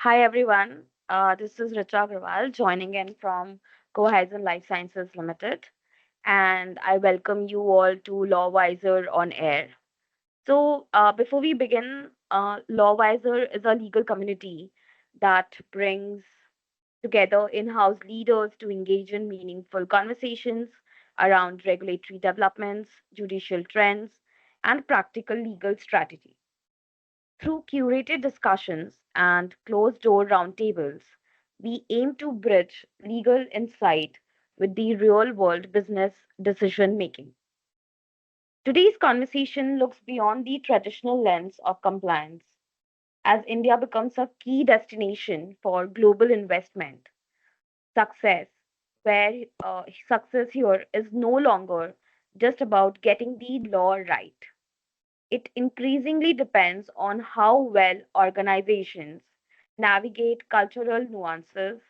Hi everyone, this is Richa Agrawal joining in from Cohizon Life Sciences Limited, and I welcome you all to LawWiser On Air. Before we begin, LawWiser is a legal community that brings together in-house leaders to engage in meaningful conversations around regulatory developments, judicial trends, and practical legal strategy. Through curated discussions and closed door roundtables, we aim to bridge legal insight with the real world business decision making. Today's conversation looks beyond the traditional lens of compliance as India becomes a key destination for global investment. Success, where success here is no longer just about getting the law right. It increasingly depends on how well organizations navigate cultural nuances,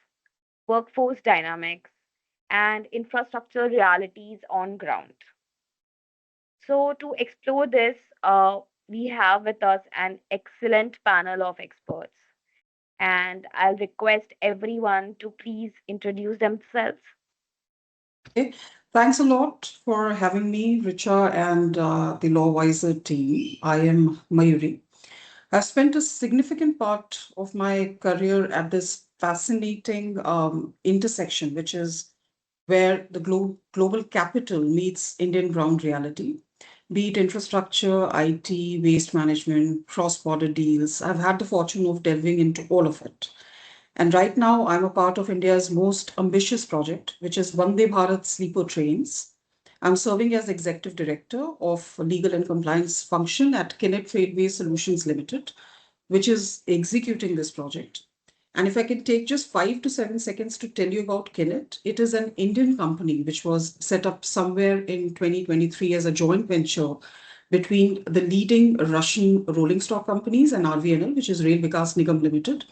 workforce dynamics, and infrastructure realities on ground. So, to explore this, we have with us an excellent panel of experts. And I'll request everyone to please introduce themselves. Okay. Thanks a lot for having me, Richa, and the LawWiser team. I am Mayuri. I've spent a significant part of my career at this fascinating intersection, which is where the global capital meets Indian ground reality, be it infrastructure, IT, waste management, cross-border deals. I've had the fortune of delving into all of it. And right now, I'm a part of India's most ambitious project, which is Vande Bharat sleeper trains. I'm serving as Executive Director of Legal and Compliance Function at Kinet Tradeway Solutions Limited, which is executing this project. And if I can take just 5 to 7 seconds to tell you about Kinet, it is an Indian company which was set up somewhere in 2023 as a joint venture between the leading Russian rolling stock companies and RVNL, which is Rail Vikas Nigam Limited.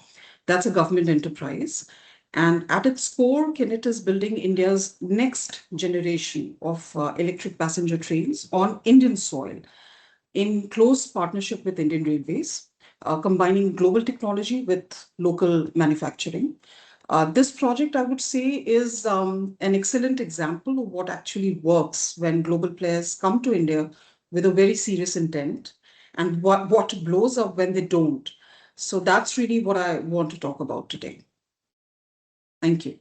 That's a government enterprise. And at its core, Kinet is building India's next generation of electric passenger trains on Indian soil in close partnership with Indian Railways, combining global technology with local manufacturing. This project, I would say, is an excellent example of what actually works when global players come to India with a very serious intent and what blows up when they don't. So that's really what I want to talk about today. Thank you.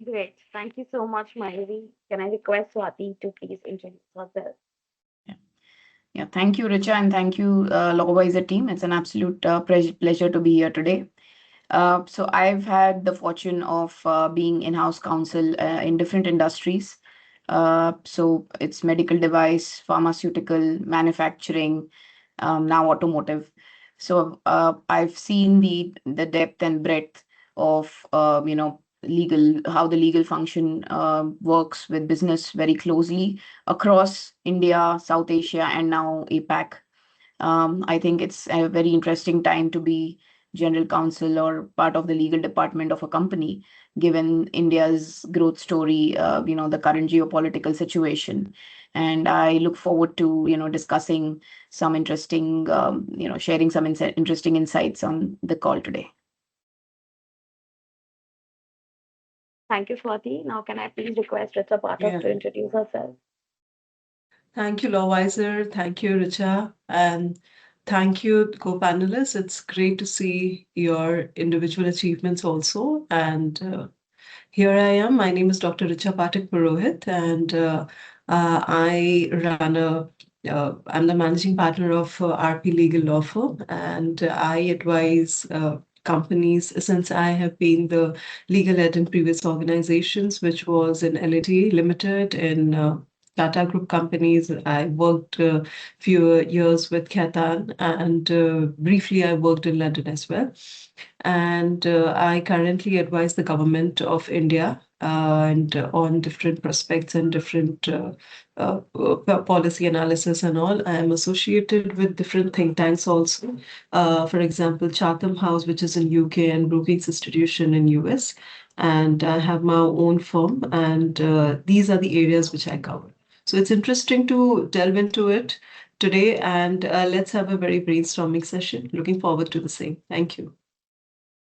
Great. Thank you so much, Mayuri. Can I request Swathi to please introduce herself? Yeah, yeah. Thank you, Richa, and thank you, LawWiser team. It's an absolute pleasure to be here today. So I've had the fortune of being in-house counsel in different industries. So it's medical device, pharmaceutical, manufacturing, now automotive. So I've seen the depth and breadth of legal how the legal function works with business very closely across India, South Asia, and now APAC. I think it's a very interesting time to be general counsel or part of the legal department of a company, given India's growth story, the current geopolitical situation. And I look forward to, discussing some interesting, sharing some interesting insights on the call today. Thank you, Swati. Now, can I please request Richa Pathak Yeah. to introduce herself? Thank you, LawWiser. Thank you, Richa. And thank you, co-panelists. It's great to see your individual achievements also. And here I am. My name is Dr. Richa Pathak Purohit, and I run I'm the managing partner of RP Legal Law Firm, and I advise companies since I have been the legal head in previous organizations, which was in L&T Limited, in Tata Group companies. I worked a few years with Khaitan, and briefly I worked in London as well. And I currently advise the government of India and on different prospects and different policy analysis and all. I am associated with different think tanks also. For example, Chatham House, which is in UK, and Brookings Institution in US. And I have my own firm, and these are the areas which I cover. So it's interesting to delve into it today, and let's have a very brainstorming session. Looking forward to the same. Thank you.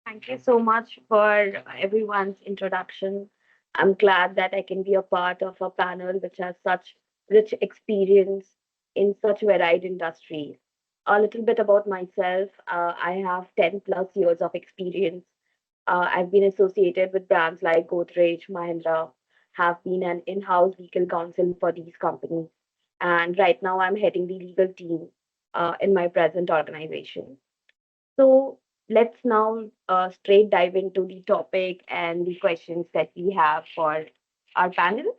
Thank you so much for everyone's introduction. I'm glad that I can be a part of a panel which has such rich experience in such varied industries. A little bit about myself. I have 10 plus years of experience. I've been associated with brands like Godrej, Mahindra, have been an in-house legal counsel for these companies. And right now I'm heading the legal team in my present organization. So let's now straight dive into the topic and the questions that we have for our panel.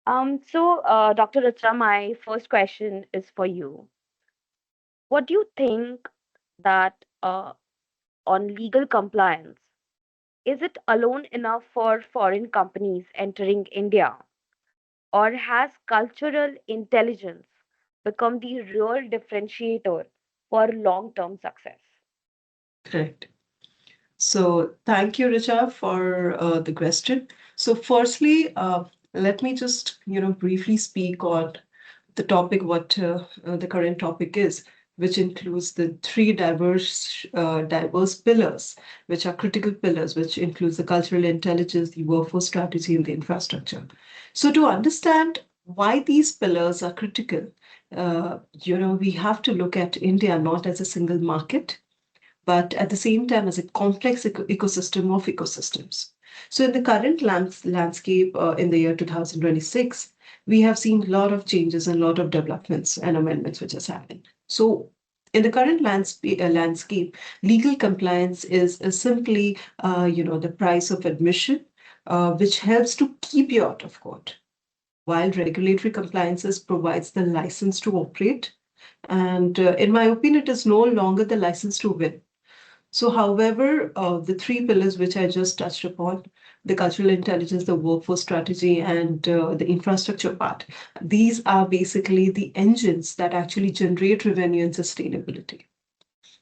Dr. Richa, my first question is for you. What do you think that on legal compliance, is it alone enough for foreign companies entering India, or has cultural intelligence become the real differentiator for long-term success? Correct. So thank you, Richa, for the question. So firstly, let me just briefly speak on the topic, what the current topic is, which includes the three diverse pillars, which are critical pillars, which includes the cultural intelligence, the workforce strategy, and the infrastructure. So to understand why these pillars are critical, we have to look at India not as a single market, but at the same time as a complex ecosystem of ecosystems. So in the current landscape in the year 2026, we have seen a lot of changes and a lot of developments and amendments which has happened. So in the current landscape, legal compliance is simply, the price of admission, which helps to keep you out of court, while regulatory compliances provides the license to operate. And in my opinion, it is no longer the license to win. So, however, the three pillars which I just touched upon, the cultural intelligence, the workforce strategy, and the infrastructure part, these are basically the engines that actually generate revenue and sustainability.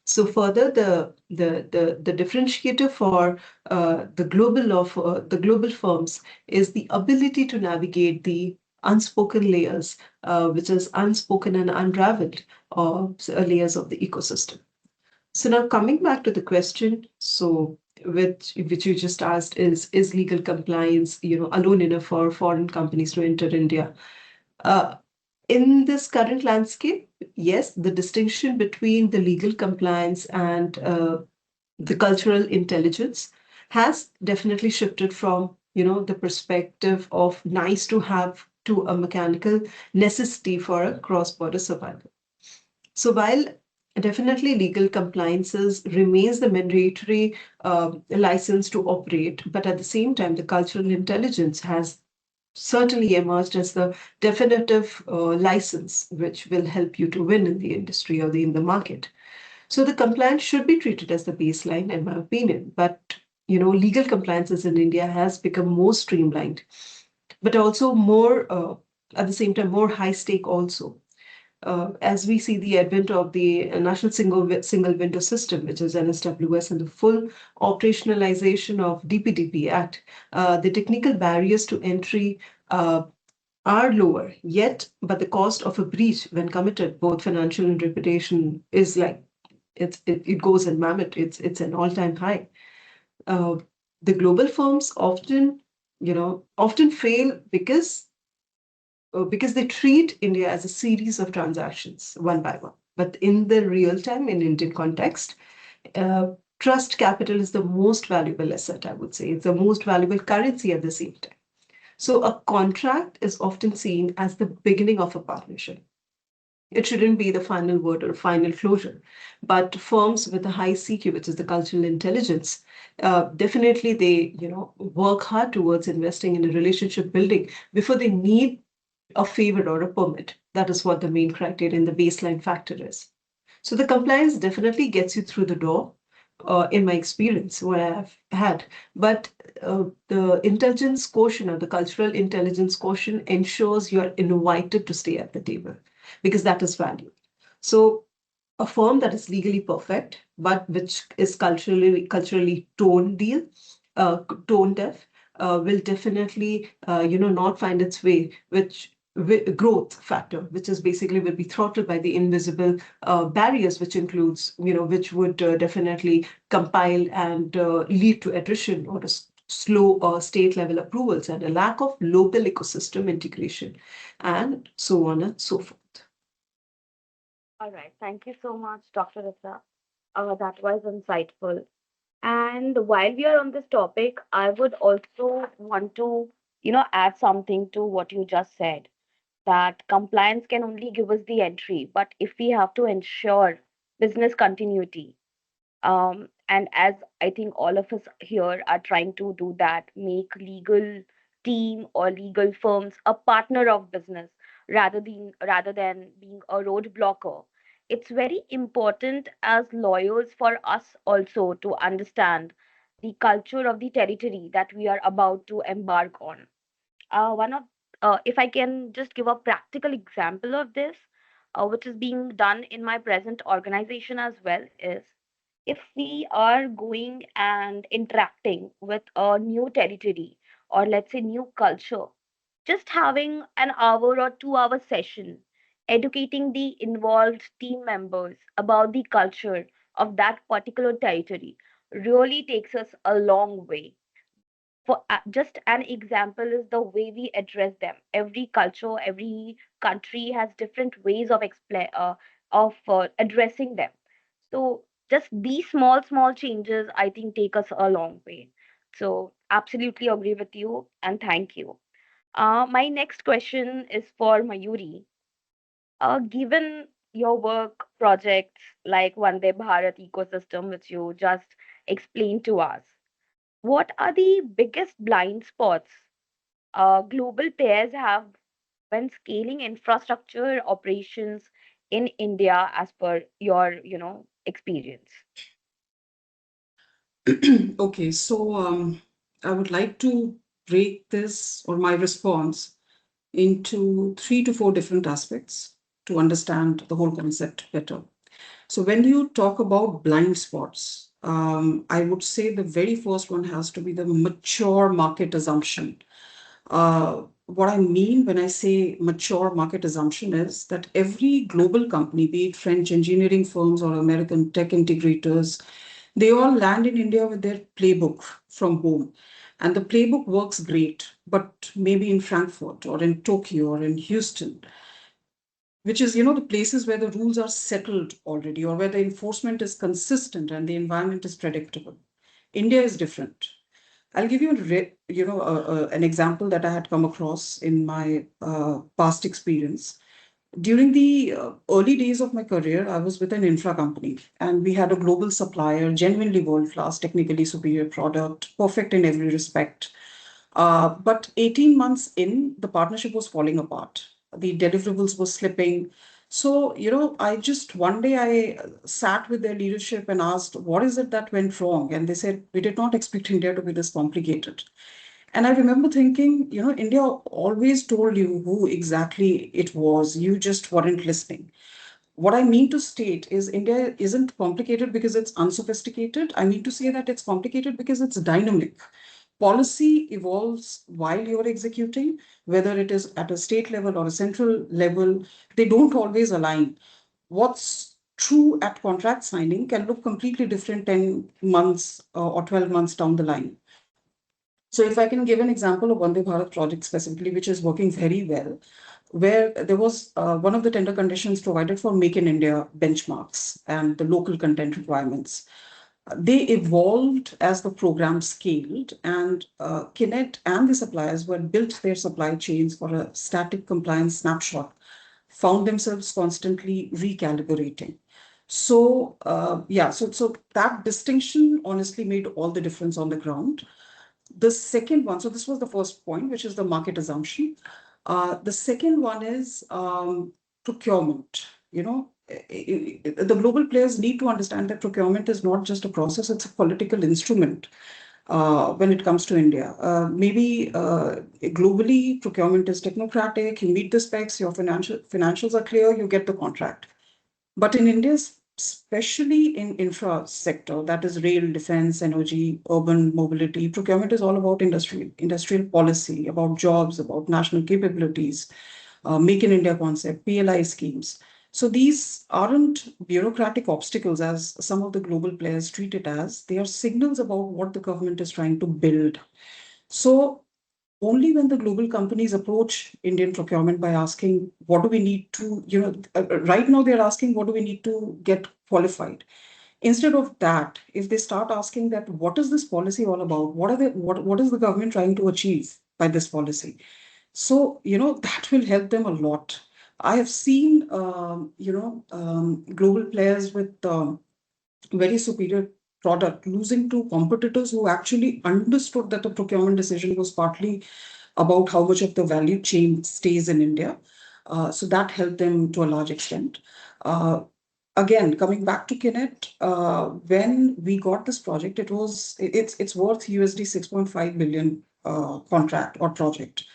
So further, the differentiator for the global firms is the ability to navigate the unspoken layers, which is unspoken and unraveled layers of the ecosystem. So now coming back to the question, so which you just asked is legal compliance, alone enough for foreign companies to enter India? Uh, in this current landscape, yes, the distinction between the legal compliance and the cultural intelligence has definitely shifted from the perspective of nice to have to a mechanical necessity for a cross-border survival. So while definitely legal compliances remains the mandatory license to operate, but at the same time, the cultural intelligence has certainly emerged as the definitive license which will help you to win in the industry or in the market. So the compliance should be treated as the baseline, in my opinion. But legal compliances in India has become more streamlined, but also more at the same time more high stake also, as we see the advent of the National Single Window System, which is NSWS, and the full operationalization of DPDP Act, the technical barriers to entry are lower. Yet, but the cost of a breach when committed, both financial and reputation, is like it goes in mammoth. It's an all-time high. Uh, the global firms often fail because they treat India as a series of transactions one by one. But in the real time, in Indian context, uh, trust capital is the most valuable asset, I would say. It's the most valuable currency at the same time. So a contract is often seen as the beginning of a partnership. It shouldn't be the final word or final closure. But firms with a high CQ, which is the cultural intelligence, definitely they work hard towards investing in a relationship building before they need a favor or a permit. That is what the main criteria and the baseline factor is. So the compliance definitely gets you through the door, in my experience, what I've had. But the intelligence quotient or the cultural intelligence quotient ensures you're invited to stay at the table because that is valued. So a firm that is legally perfect, but which is culturally tone deaf, will definitely not find its way, which growth factor, which is basically will be throttled by the invisible barriers, which includes, which would definitely compile and lead to attrition or slow state level approvals and a lack of local ecosystem integration, and so on and so forth. All right. Thank you so much, Dr. Rissa. That was insightful. And while we are on this topic, I would also want to, add something to what you just said, that compliance can only give us the entry, but if we have to ensure business continuity, and as I think all of us here are trying to do that, make legal team or legal firms a partner of business rather than being a roadblocker. It's very important as lawyers for us also to understand the culture of the territory that we are about to embark on. One of If I can just give a practical example of this, which is being done in my present organization as well, is if we are going and interacting with a new territory or let's say new culture, just having an hour or 2 hour session educating the involved team members about the culture of that particular territory really takes us a long way. For just an example is the way we address them. Every culture, every country has different ways of addressing them. So just these small changes I think take us a long way. So absolutely agree with you and thank you. My next question is for Mayuri. Given your work projects like Vande Bharat ecosystem which you just explained to us, what are the biggest blind spots global players have when scaling infrastructure operations in India as per your, experience? Okay, so I would like to break this or my response into 3 to 4 different aspects to understand the whole concept better. So, when you talk about blind spots, I would say the very first one has to be the mature market assumption. What I mean when I say mature market assumption is that every global company, be it French engineering firms or American tech integrators, they all land in India with their playbook from home. And the playbook works great, but maybe in Frankfurt or in Tokyo or in Houston, which is, the places where the rules are settled already or where the enforcement is consistent and the environment is predictable. India is different. I'll give you, an example that I had come across in my past experience. During the early days of my career, I was with an infra company, and we had a global supplier, genuinely world class, technically superior product, perfect in every respect. But 18 months in, the partnership was falling apart. The deliverables were slipping. So, I just one day I sat with their leadership and asked, what is it that went wrong? And they said, we did not expect India to be this complicated. And I remember thinking, India always told you who exactly it was. You just weren't listening. What I mean to state is India isn't complicated because it's unsophisticated. I mean to say that it's complicated because it's dynamic. Policy evolves while you're executing, whether it is at a state level or a central level, they don't always align. What's true at contract signing can look completely different 10 months or 12 months down the line. So if I can give an example of Vande Bharat project specifically, which is working very well, where there was one of the tender conditions provided for Make in India benchmarks and the local content requirements. They evolved as the program scaled, and Kinet and the suppliers who had built their supply chains for a static compliance snapshot found themselves constantly recalibrating. So, so that distinction honestly made all the difference on the ground. The second one, so this was the first point, which is the market assumption. The second one is procurement. The global players need to understand that procurement is not just a process, it's a political instrument when it comes to India. Maybe globally, procurement is technocratic, you meet the specs, your financials are clear, you get the contract. But in India, especially in infra sector, that is rail, defense, energy, urban mobility, procurement is all about industrial policy, about jobs, about national capabilities, Make in India concept, PLI schemes. So these aren't bureaucratic obstacles as some of the global players treat it as. They are signals about what the government is trying to build. So only when the global companies approach Indian procurement by asking, what do we need to, right now they're asking, what do we need to get qualified? Instead of that, if they start asking that, what is this policy all about? What is the government trying to achieve by this policy? So, that will help them a lot. I have seen, global players with very superior product losing to competitors who actually understood that the procurement decision was partly about how much of the value chain stays in India. So that helped them to a large extent. Uh, Again, coming back to Kinet, when we got this project, it's worth USD 6.5 billion contract or project.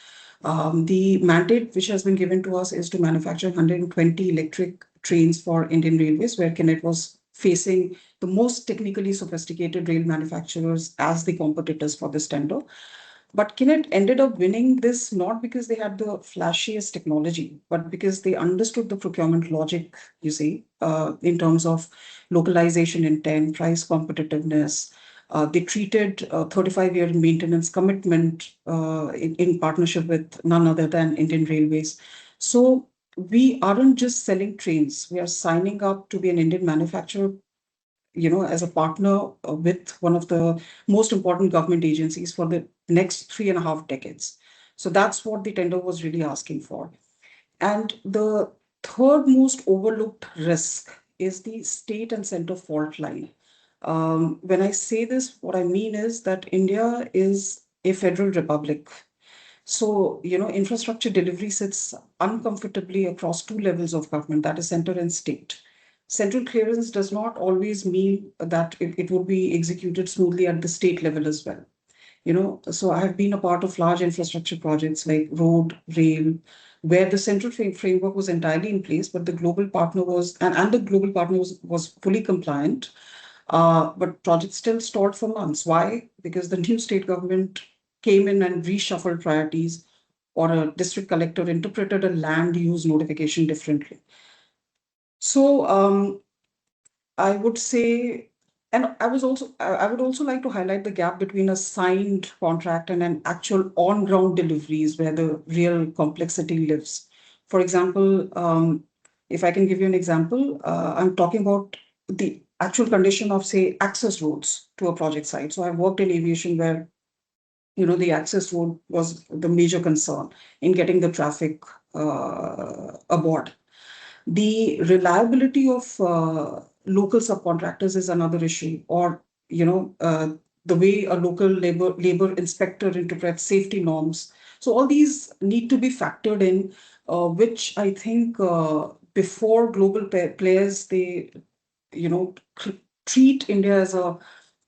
The mandate which has been given to us is to manufacture 120 electric trains for Indian Railways, where Kinet was facing the most technically sophisticated rail manufacturers as the competitors for this tender. But Kinet ended up winning this not because they had the flashiest technology, but because they understood the procurement logic, in terms of localization intent, price competitiveness. They treated a 35-year maintenance commitment in partnership with none other than Indian Railways. So we aren't just selling trains, we are signing up to be an Indian manufacturer, as a partner with one of the most important government agencies for the next 3.5 decades. So that's what the tender was really asking for. And the third most overlooked risk is the state and center fault line. When I say this, what I mean is that India is a federal republic. So, infrastructure delivery sits uncomfortably across two levels of government, that is center and state. Central clearance does not always mean that it would be executed smoothly at the state level as well. So I have been a part of large infrastructure projects like road, rail, where the central framework was entirely in place, but the global partner and the global partner was fully compliant. But projects still stalled for months. Why? Because the new state government came in and reshuffled priorities, or a district collector interpreted a land use notification differently. So I would say, and I would also like to highlight the gap between a signed contract and an actual on-ground deliveries where the real complexity lives. For example, if I can give you an example, I'm talking about the actual condition of, say, access roads to a project site. So I've worked in aviation where, the access road was the major concern in getting the traffic aboard. The reliability of local subcontractors is another issue, or the way a local labor inspector interprets safety norms. So all these need to be factored in, which I think before global players, they treat India as a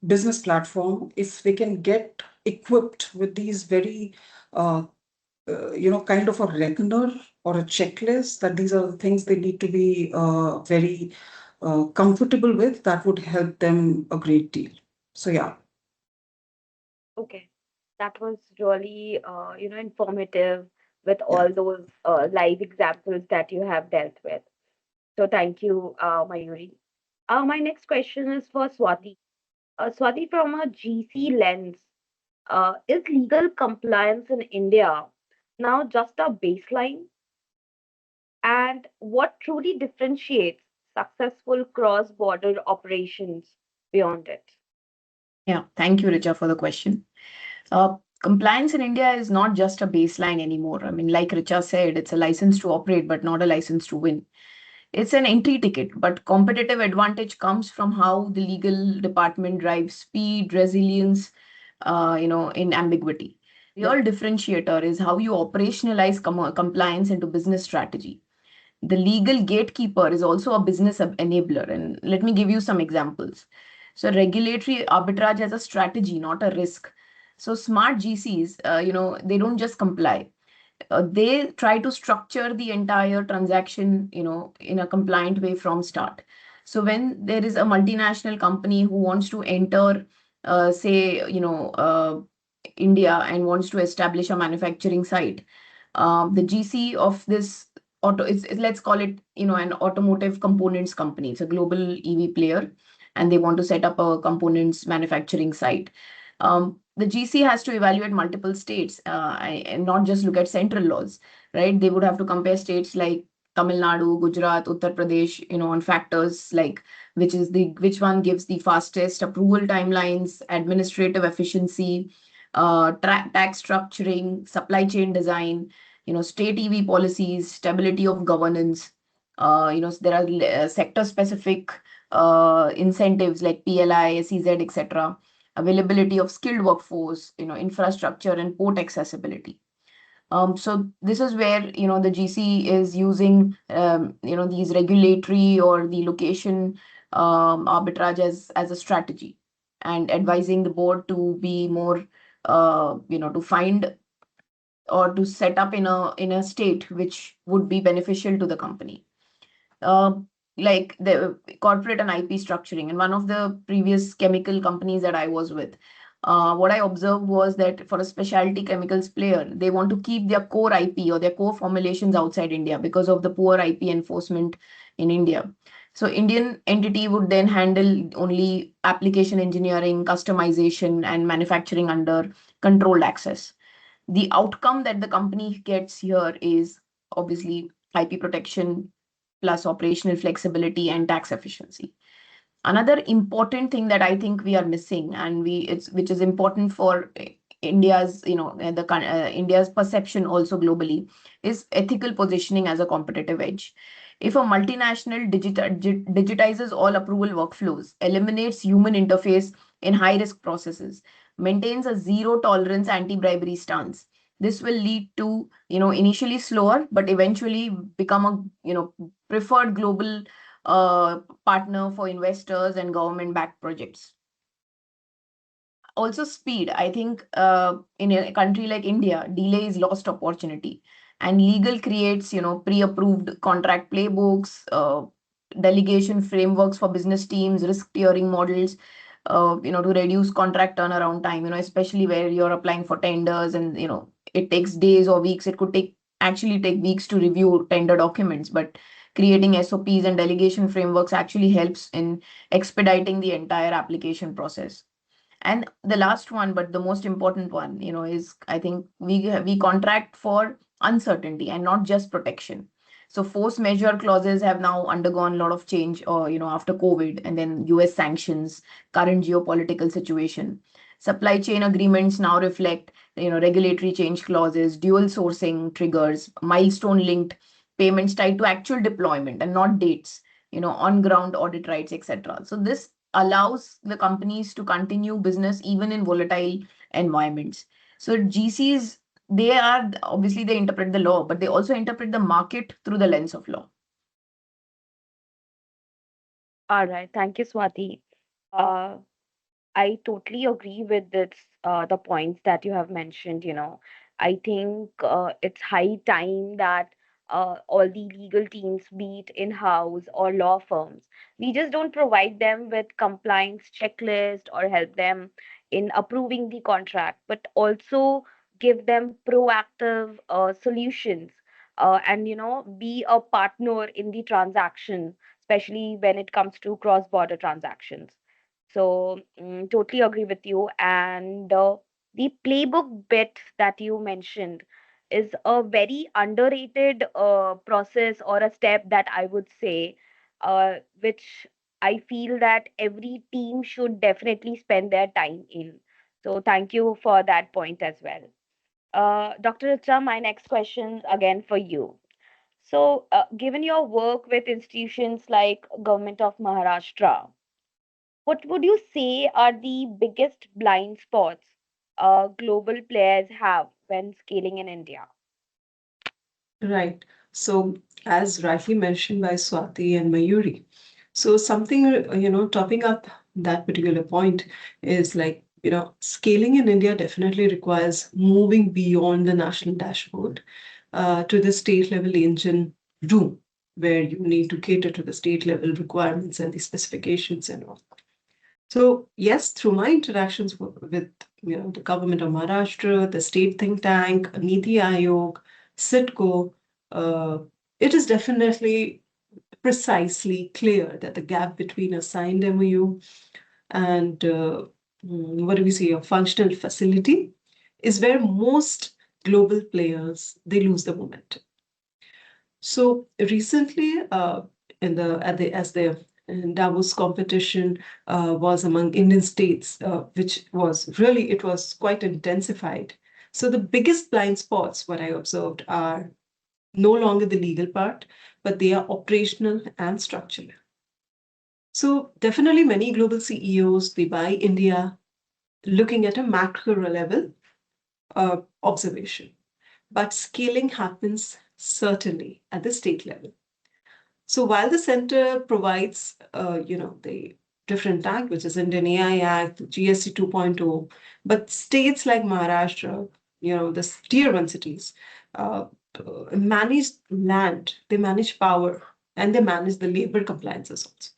business platform. If they can get equipped with these very kind of a reckoner or a checklist, that these are the things they need to be very comfortable with, that would help them a great deal. So, yeah. Okay, that was really, informative with Yeah. all those live examples that you have dealt with. So thank you, Mayuri. My next question is for Swathi. Swathi, from a GC lens, is legal compliance in India now just a baseline? And what truly differentiates successful cross-border operations beyond it? Yeah, thank you, Richa, for the question. Compliance in India is not just a baseline anymore. I mean, like Richa said, it's a license to operate, but not a license to win. It's an entry ticket, but competitive advantage comes from how the legal department drives speed, resilience, in ambiguity. Real differentiator is how you operationalize compliance into business strategy. The legal gatekeeper is also a business enabler. And let me give you some examples. So regulatory arbitrage as a strategy, not a risk. So smart GCs, they don't just comply. They try to structure the entire transaction, in a compliant way from start. So when there is a multinational company who wants to enter, say, India and wants to establish a manufacturing site, The GC of this let's call it, an automotive components company. It's a global EV player, and they want to set up a components manufacturing site. The GC has to evaluate multiple states, and not just look at central laws, right? They would have to compare states like Tamil Nadu, Gujarat, Uttar Pradesh, on factors like which one gives the fastest approval timelines, administrative efficiency, tax structuring, supply chain design, state EV policies, stability of governance. There are sector-specific incentives like PLI, SEZ, etc. Availability of skilled workforce, infrastructure and port accessibility. So this is where, the GC is using, these regulatory or the location arbitrage as a strategy, and advising the board to be more, to find or to set up in a state which would be beneficial to the company. Uh, like the corporate and IP structuring. And one of the previous chemical companies that I was with, what I observed was that for a specialty chemicals player, they want to keep their core IP or their core formulations outside India because of the poor IP enforcement in India. So Indian entity would then handle only application engineering, customization, and manufacturing under controlled access. The outcome that the company gets here is obviously IP protection plus operational flexibility and tax efficiency. Another important thing that I think we are missing, and which is important for India's, India's perception also globally, is ethical positioning as a competitive edge. If a multinational digitizes all approval workflows, eliminates human interface in high risk processes, maintains a zero tolerance anti-bribery stance, this will lead to, initially slower, but eventually become a, preferred global partner for investors and government-backed projects. Also, speed. I think in a country like India, delay is lost opportunity, and legal creates, pre-approved contract playbooks, delegation frameworks for business teams, risk tiering models, to reduce contract turnaround time. Especially where you're applying for tenders, and it takes days or weeks. It could actually take weeks to review tender documents, but creating SOPs and delegation frameworks actually helps in expediting the entire application process. And the last one, but the most important one, is I think we contract for uncertainty and not just protection. So force majeure clauses have now undergone a lot of change, or after COVID, and then US sanctions, current geopolitical situation. Supply chain agreements now reflect, regulatory change clauses, dual sourcing triggers, milestone linked payments tied to actual deployment and not dates, on ground audit rights, etc. So this allows the companies to continue business even in volatile environments. So GCs, they interpret the law, but they also interpret the market through the lens of law. All right. Thank you, Swathi. Uh, I totally agree with the points that you have mentioned. I think it's high time that all the legal teams, be it in-house or law firms, we just don't provide them with compliance checklist or help them in approving the contract, but also give them proactive solutions, and be a partner in the transaction, especially when it comes to cross-border transactions. So, totally agree with you. And the playbook bit that you mentioned is a very underrated process or a step that I would say, which I feel that every team should definitely spend their time in. So, thank you for that point as well. Dr. Richa, my next question again for you. So, given your work with institutions like Government of Maharashtra, what would you say are the biggest blind spots global players have when scaling in India? Right. So, as rightly mentioned by Swati and Mayuri, so something, topping up that particular point is like, scaling in India definitely requires moving beyond the national dashboard to the state level engine room, where you need to cater to the state level requirements and the specifications and all. So yes, through my interactions with the government of Maharashtra, the state think tank, Niti Aayog, Citgo, it is definitely precisely clear that the gap between a signed MOU and what do we say, a functional facility is where most global players they lose the momentum. So recently, in the at the as the Davos competition was among Indian states, which was really it was quite intensified. So the biggest blind spots, what I observed, are no longer the legal part, but they are operational and structural. So definitely many global CEOs, they buy India looking at a macro level observation, but scaling happens certainly at the state level. So while the center provides, the different act, which is Indian AI Act, GST 2.0, but states like Maharashtra, the tier one cities, uh, manage land, they manage power, and they manage the labor compliances also.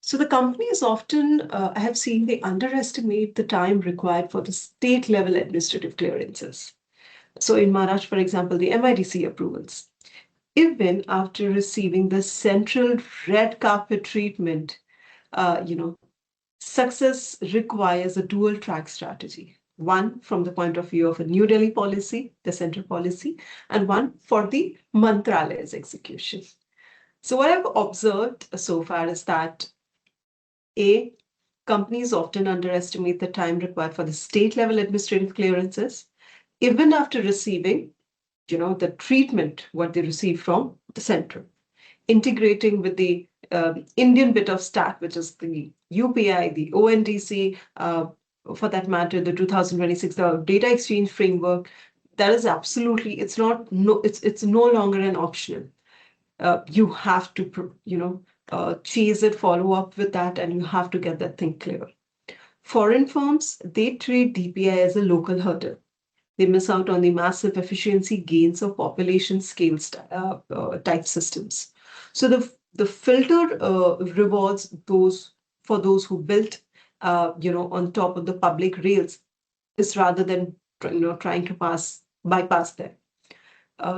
So the companies often, I have seen, they underestimate the time required for the state level administrative clearances. So in Maharashtra, for example, the MIDC approvals, even after receiving the central red carpet treatment, uh, you know, success requires a dual track strategy. One from the point of view of a New Delhi policy, the central policy, and one for the Mantralaya's execution. So what I've observed so far is that A, companies often underestimate the time required for the state level administrative clearances, even after receiving, the treatment, what they receive from the center, integrating with the Indian bit of stack, which is the UPI, the ONDC, for that matter, the 2026 data exchange framework. That is absolutely, it's not, no, it's no longer an optional. You have to, chase it, follow up with that, and you have to get that thing clear. Foreign firms, they treat DPI as a local hurdle. They miss out on the massive efficiency gains of population scale type systems. So the filter rewards those for those who built, on top of the public rails, is rather than trying to bypass them.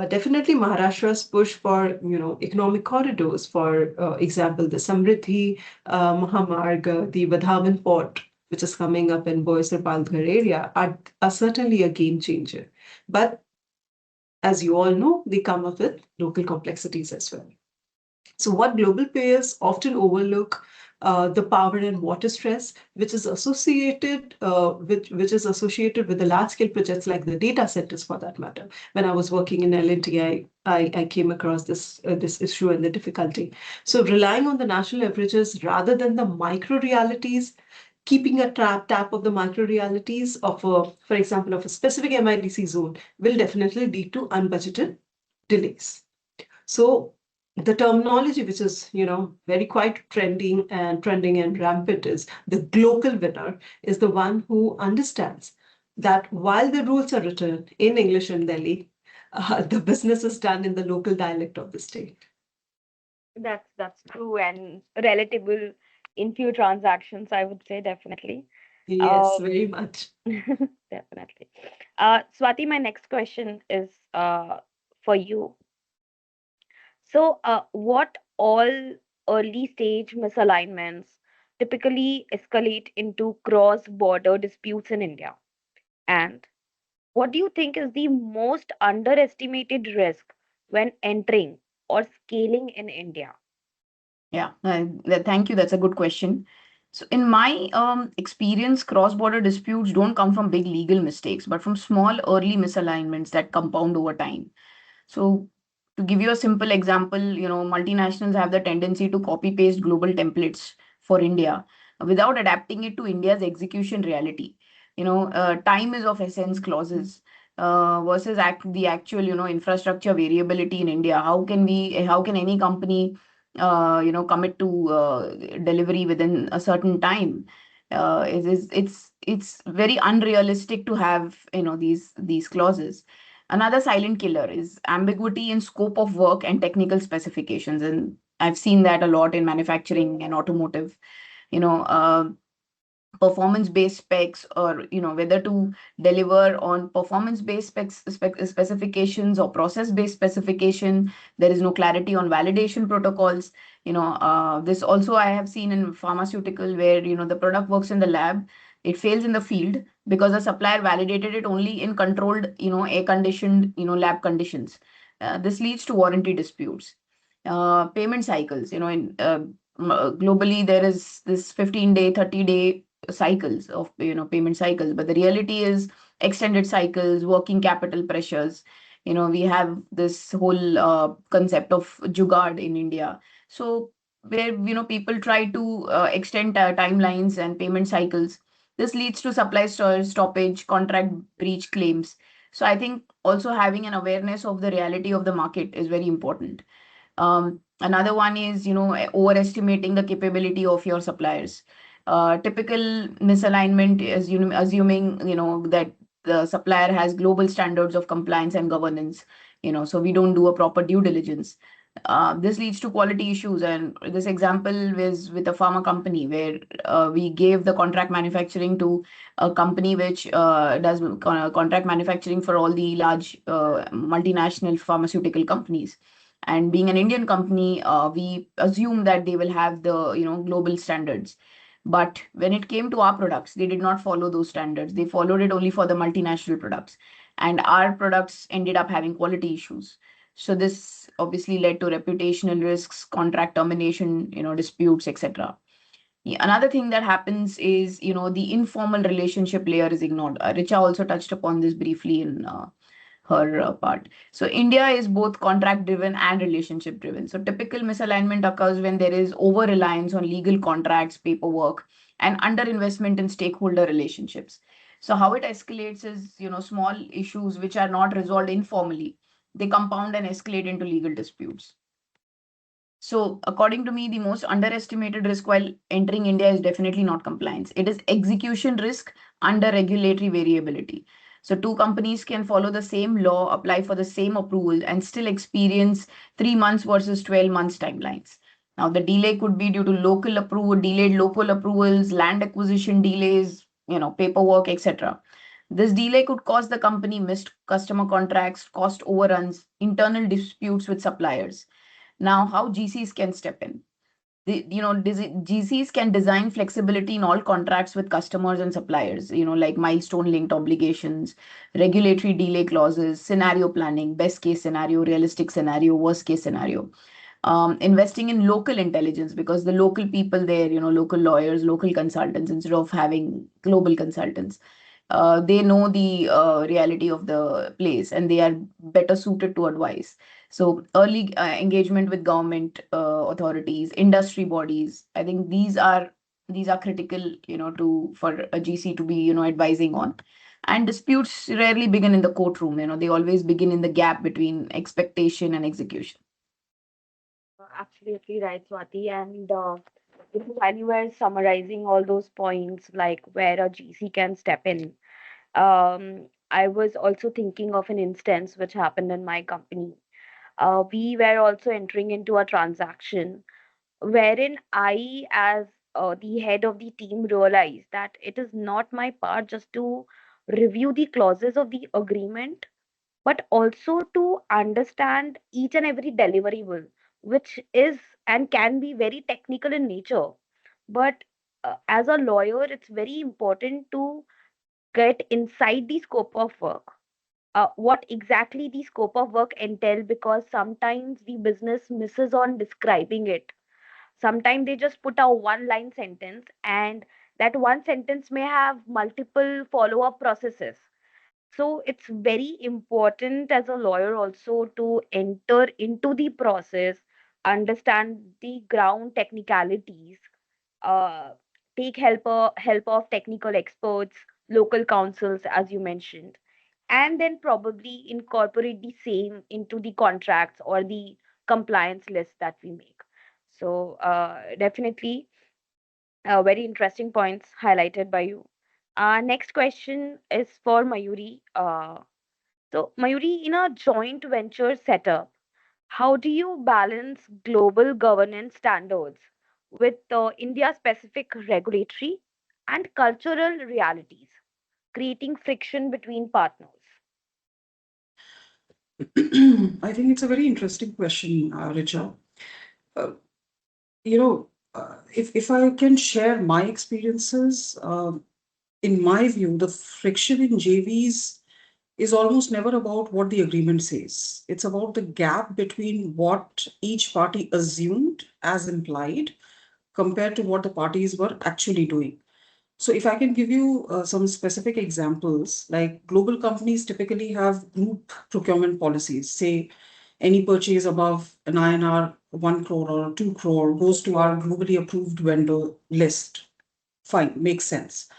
Definitely, Maharashtra's push for economic corridors, for example, the Samriddhi Mahamarg, the Vadhavan port, which is coming up in Boisar Palghar area, are certainly a game changer. But as you all know, they come up with local complexities as well. So what global players often overlook, the power and water stress, which is associated with the large scale projects like the data centers, for that matter. When I was working in L&T, I came across this issue and the difficulty. So relying on the national averages rather than the micro realities, keeping a tap of the micro realities of for example, of a specific MIDC zone will definitely lead to unbudgeted delays. So the terminology which is very quite trending and rampant is the global winner is the one who understands that while the rules are written in English in Delhi, the business is done in the local dialect of the state. That's true and relatable in few transactions, I would say definitely. Yes, Um, very much. definitely. Swati, my next question is for you. So, what all early stage misalignments typically escalate into cross-border disputes in India? And what do you think is the most underestimated risk when entering or scaling in India? Yeah, thank you. That's a good question. So, in my experience, cross-border disputes don't come from big legal mistakes, but from small early misalignments that compound over time. So, to give you a simple example, multinationals have the tendency to copy paste global templates for India without adapting it to India's execution reality. Time is of essence clauses versus the actual, infrastructure variability in India. How can any company, commit to delivery within a certain time? It's very unrealistic to have, these clauses. Another silent killer is ambiguity in scope of work and technical specifications. And I've seen that a lot in manufacturing and automotive. You know, performance based specs, or whether to deliver on performance based specifications or process based specification. There is no clarity on validation protocols. This also I have seen in pharmaceutical, where the product works in the lab, it fails in the field because the supplier validated it only in controlled, air conditioned, lab conditions. This leads to warranty disputes. Payment cycles, globally there is this 15-day, 30-day cycles of payment cycles, but the reality is extended cycles, working capital pressures. We have this whole concept of jugaad in India, so where people try to extend timelines and payment cycles. This leads to stoppage, contract breach claims. So I think also having an awareness of the reality of the market is very important. Another one is, overestimating the capability of your suppliers. Typical misalignment is, assuming, that the supplier has global standards of compliance and governance, so we don't do a proper due diligence. This leads to quality issues. And this example was with a pharma company where we gave the contract manufacturing to a company which does contract manufacturing for all the large multinational pharmaceutical companies. And being an Indian company, we assume that they will have the global standards. But when it came to our products, they did not follow those standards. They followed it only for the multinational products, and our products ended up having quality issues. So this obviously led to reputational risks, contract termination, disputes, etc. Another thing that happens is, the informal relationship layer is ignored. Richa also touched upon this briefly in her part. So India is both contract driven and relationship driven. So typical misalignment occurs when there is over reliance on legal contracts, paperwork, and underinvestment in stakeholder relationships. So how it escalates is, small issues which are not resolved informally, they compound and escalate into legal disputes. So according to me, the most underestimated risk while entering India is definitely not compliance. It is execution risk under regulatory variability. So two companies can follow the same law, apply for the same approval, and still experience 3 months versus 12 months timelines. Now, the delay could be due to local approval, delayed local approvals, land acquisition delays, paperwork, etc. This delay could cause the company missed customer contracts, cost overruns, internal disputes with suppliers. Now, how GCs can step in? GCs can design flexibility in all contracts with customers and suppliers, like milestone linked obligations, regulatory delay clauses, scenario planning, best case scenario, realistic scenario, worst case scenario. Investing in local intelligence, because the local people there, local lawyers, local consultants, instead of having global consultants, they know the reality of the place and they are better suited to advise. So early engagement with government authorities, industry bodies, I think these are critical, to for a GC to be, advising on. And disputes rarely begin in the courtroom. They always begin in the gap between expectation and execution. Absolutely right, Swati. And while you were summarizing all those points, like where a GC can step in, I was also thinking of an instance which happened in my company. We were also entering into a transaction wherein I, as the head of the team, realized that it is not my part just to review the clauses of the agreement, but also to understand each and every deliverable, which is and can be very technical in nature. But as a lawyer, it's very important to get inside the scope of work. What exactly the scope of work entail, because sometimes the business misses on describing it. Sometimes they just put a one line sentence, and that one sentence may have multiple follow up processes. So it's very important as a lawyer also to enter into the process, understand the ground technicalities, uh, take help of technical experts, local councils, as you mentioned, and then probably incorporate the same into the contracts or the compliance list that we make. So definitely very interesting points highlighted by you. Next question is for Mayuri. So, Mayuri, in a joint venture setup, how do you balance global governance standards with India specific regulatory? and cultural realities, creating friction between partners? I think it's a very interesting question, Richa. Uh, you know, if I can share my experiences, in my view, the friction in JVs is almost never about what the agreement says. It's about the gap between what each party assumed as implied compared to what the parties were actually doing. So, if I can give you some specific examples, like global companies typically have group procurement policies. Say, any purchase above an INR 1 crore or 2 crore goes to our globally approved vendor list. Fine, makes sense.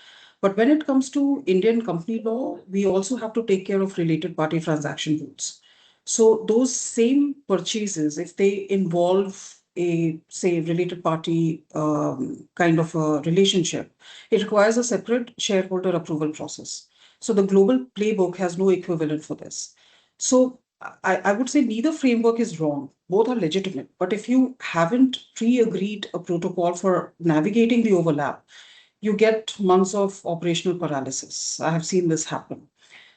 But when it comes to Indian company law, we also have to take care of related party transaction rules. So those same purchases, if they involve a, say, related party kind of a relationship, it requires a separate shareholder approval process. So the global playbook has no equivalent for this. So I would say neither framework is wrong. Both are legitimate. But if you haven't pre-agreed a protocol for navigating the overlap, you get months of operational paralysis. I have seen this happen.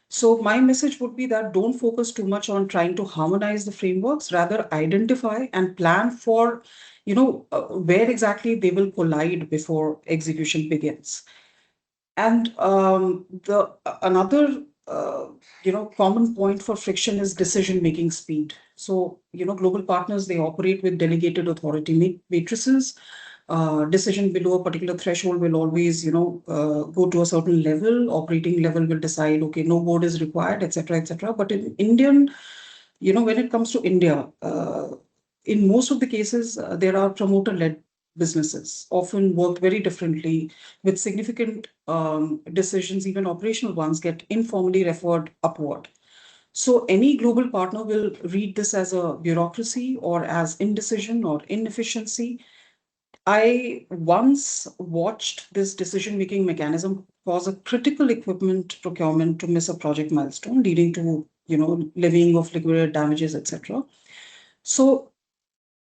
So my message would be that don't focus too much on trying to harmonize the frameworks, rather identify and plan for, where exactly they will collide before execution begins. And the another common point for friction is decision making speed. So global partners, they operate with delegated authority matrices. Decision below a particular threshold will always go to a certain level. Operating level will decide, okay, no board is required, etc., etc. But in Indian, when it comes to India, in most of the cases, there are promoter led businesses, often work very differently, with significant decisions, even operational ones, get informally referred upward. So any global partner will read this as a bureaucracy or as indecision or inefficiency. I once watched this decision-making mechanism cause a critical equipment procurement to miss a project milestone, leading to, levying of liquidated damages, etc. So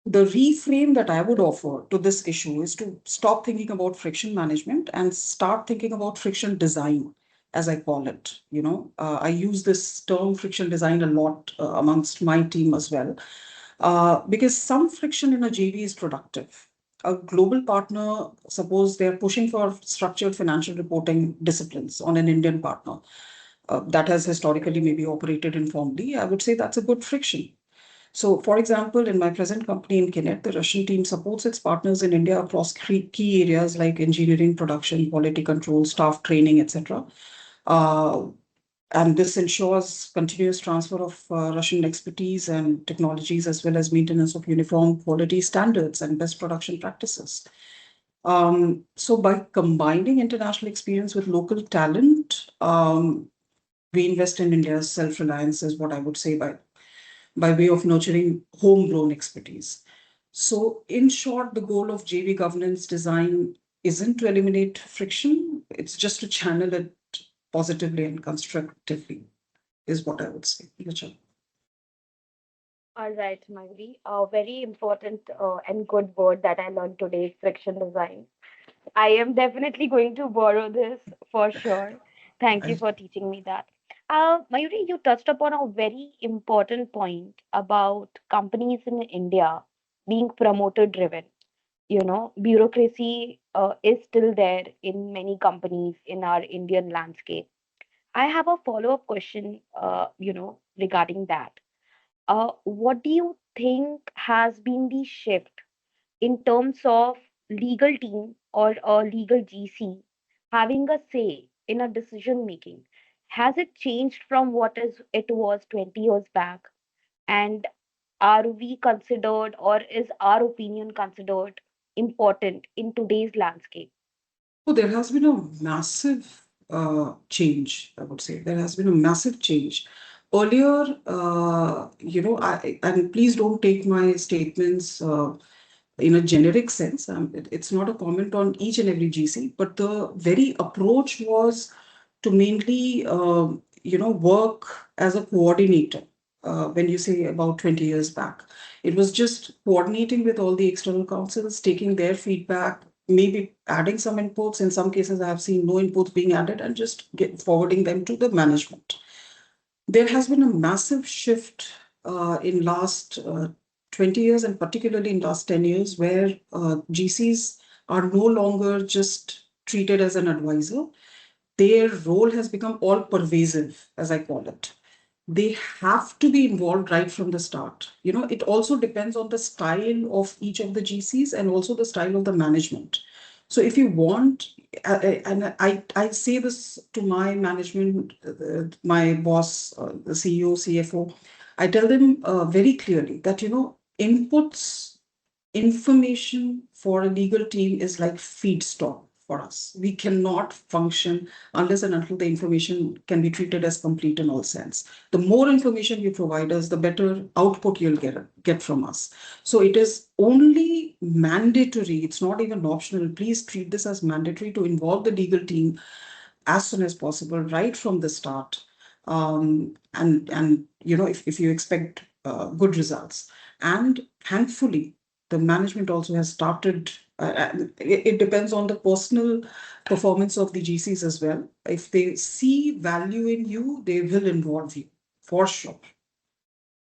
the reframe that I would offer to this issue is to stop thinking about friction management and start thinking about friction design, as I call it. I use this term friction design a lot amongst my team as well, because some friction in a JV is productive. A global partner, suppose they're pushing for structured financial reporting disciplines on an Indian partner that has historically maybe operated informally, I would say that's a good friction. So, for example, in my present company in Kinet, the Russian team supports its partners in India across key areas like engineering, production, quality control, staff training, etc. Uh, and this ensures continuous transfer of Russian expertise and technologies, as well as maintenance of uniform quality standards and best production practices. So, by combining international experience with local talent, we invest in India's self reliance, is what I would say, by way of nurturing homegrown expertise. So, in short, the goal of JV governance design isn't to eliminate friction, it's just to channel it positively and constructively, is what I would say. Richa. All right, Mayuri. A very important and good word that I learned today is friction design. I am definitely going to borrow this for sure. Thank you I, for teaching me that. Mayuri, you touched upon a very important point about companies in India being promoter driven. Bureaucracy is still there in many companies in our Indian landscape. I have a follow-up question, regarding that. What do you think has been the shift in terms of legal team or a legal GC having a say in a decision making? Has it changed from what is it was 20 years back? And are we considered, or is our opinion considered important in today's landscape? oh, there has been a massive change, I would say. There has been a massive change. Earlier, and please don't take my statements in a generic sense. It's not a comment on each and every GC, but the very approach was to mainly, work as a coordinator. When you say about 20 years back, it was just coordinating with all the external counsels, taking their feedback, maybe adding some inputs. In some cases, I have seen no inputs being added and just forwarding them to the management. There has been a massive shift in last 20 years, and particularly in last 10 years, where GCs are no longer just treated as an advisor. Their role has become all pervasive, as I call it. They have to be involved right from the start. It also depends on the style of each of the GCs and also the style of the management. So if you want, and I say this to my management, my boss, the CEO, CFO, I tell them very clearly that, inputs, information for a legal team is like feedstock for us. We cannot function unless and until the information can be treated as complete in all sense. The more information you provide us, the better output you'll get from us. So it is only mandatory. It's not even optional. Please treat this as mandatory to involve the legal team as soon as possible, right from the start. And if you expect good results. And thankfully, the management also has started. It depends on the personal performance of the GCs as well. If they see value in you, they will involve you for sure.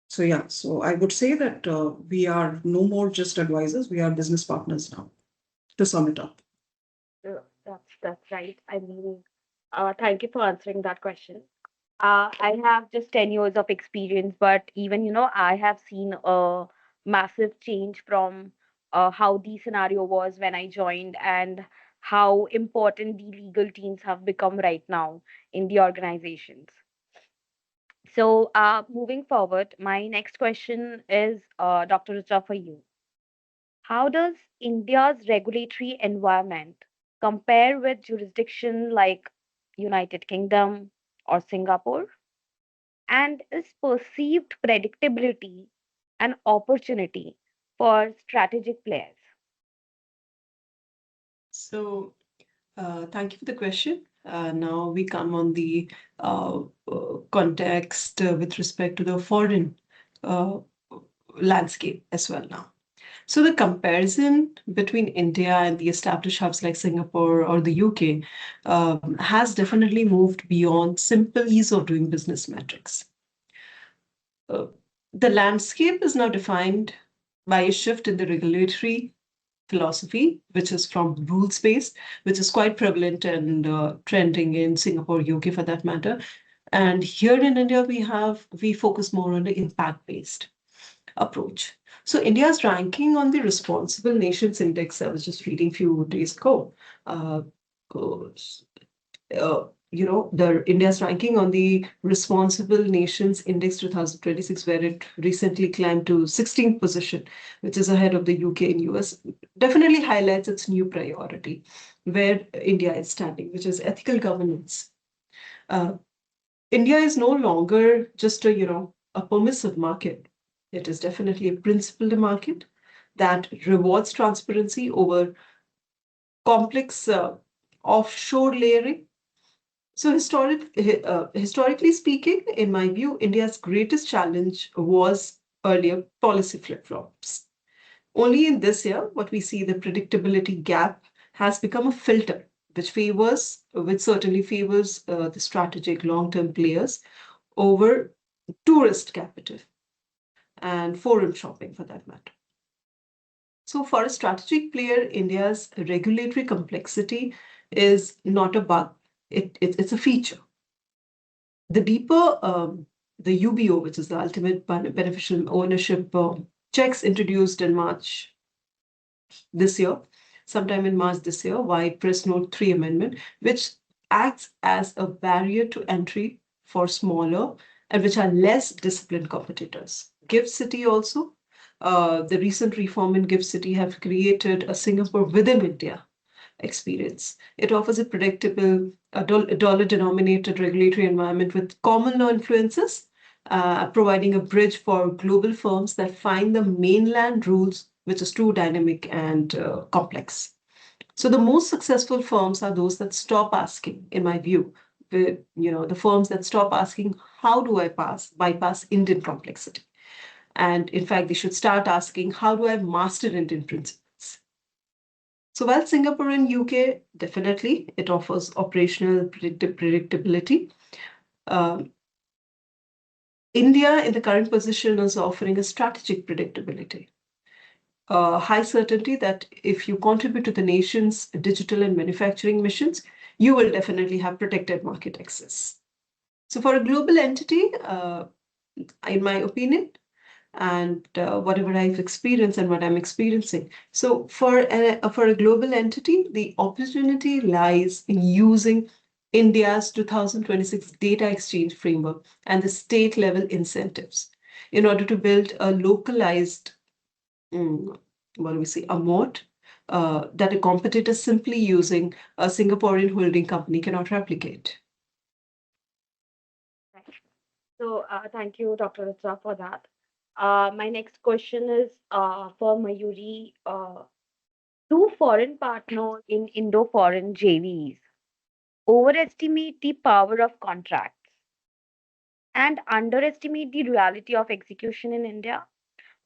So yeah, so I would say that we are no more just advisors; we are business partners now. To sum it up. That's right. I mean, thank you for answering that question. I have just 10 years of experience, but even, I have seen a massive change from how the scenario was when I joined and how important the legal teams have become right now in the organizations. So, moving forward, my next question is, Dr. Richa, for you. How does India's regulatory environment compare with jurisdiction like United Kingdom or Singapore? And is perceived predictability an opportunity for strategic players? So, thank you for the question. Now we come on the context with respect to the foreign uh, landscape as well now. So the comparison between India and the established hubs like Singapore or the UK has definitely moved beyond simple ease of doing business metrics. Uh, the landscape is now defined by a shift in the regulatory philosophy, which is from rules based, which is quite prevalent and trending in Singapore, UK for that matter. And here in India, we focus more on the impact based approach. So India's ranking on the Responsible Nations Index, I was just reading a few days ago, goes the India's ranking on the Responsible Nations Index 2026, where it recently climbed to 16th position, which is ahead of the UK and US, definitely highlights its new priority, where India is standing, which is ethical governance. Uh, India is no longer just a permissive market. It is definitely a principled market that rewards transparency over complex offshore layering. So historically speaking, in my view, India's greatest challenge was earlier policy flip-flops. Only in this year, what we see, the predictability gap has become a filter, which certainly favors the strategic long-term players over tourist capital and foreign shopping for that matter. So for a strategic player, India's regulatory complexity is not a bug, it's a feature. The deeper the UBO, which is the ultimate beneficial ownership checks introduced in March this year, sometime in March this year, via Press Note 3 amendment, which acts as a barrier to entry for smaller and which are less disciplined competitors. Gift City also, the recent reform in Gift City have created a Singapore within India experience. It offers a predictable, dollar-denominated regulatory environment with common law influences, providing a bridge for global firms that find the mainland rules, which is too dynamic and complex. So the most successful firms are those that stop asking, in my view, the firms that stop asking, how do I bypass Indian complexity? And in fact, they should start asking, how do I master Indian principles? So while Singapore and UK definitely it offers operational predictability, um, India in the current position is offering a strategic predictability. High certainty that if you contribute to the nation's digital and manufacturing missions, you will definitely have protected market access. So, for a global entity, in my opinion, and whatever I've experienced and what I'm experiencing. So, for a global entity, the opportunity lies in using India's 2026 data exchange framework and the state level incentives in order to build a localized what do we say, a moat that a competitor simply using a Singaporean holding company cannot replicate. Right. So, thank you, Dr. Richa, for that. My next question is for Mayuri. Do foreign partners in Indo-foreign JVs overestimate the power of contracts and underestimate the reality of execution in India,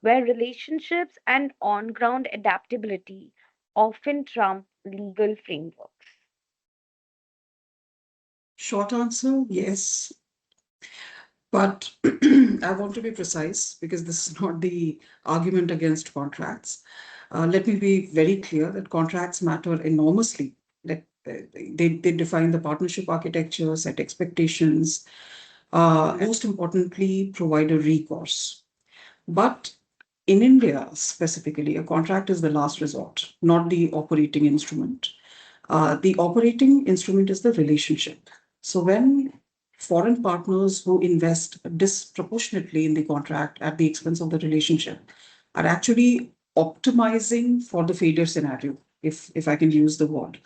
where relationships and on-ground adaptability often trump legal frameworks? Short answer, yes. But I want to be precise because this is not the argument against contracts. Let me be very clear that contracts matter enormously. That they define the partnership architecture, set expectations, most importantly, provide a recourse. But in India specifically, a contract is the last resort, not the operating instrument. The operating instrument is the relationship. So when foreign partners who invest disproportionately in the contract at the expense of the relationship are actually optimizing for the failure scenario, if I can use the word.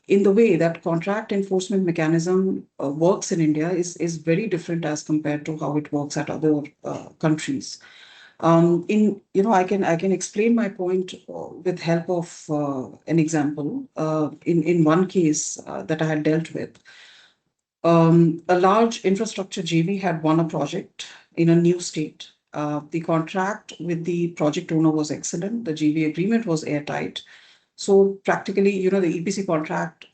In the way that contract enforcement mechanism works in India is very different as compared to how it works at other countries. In I can explain my point with help of an example. In one case that I had dealt with, a large infrastructure JV had won a project in a new state. The contract with the project owner was excellent. The JV agreement was airtight. So practically, the EPC contract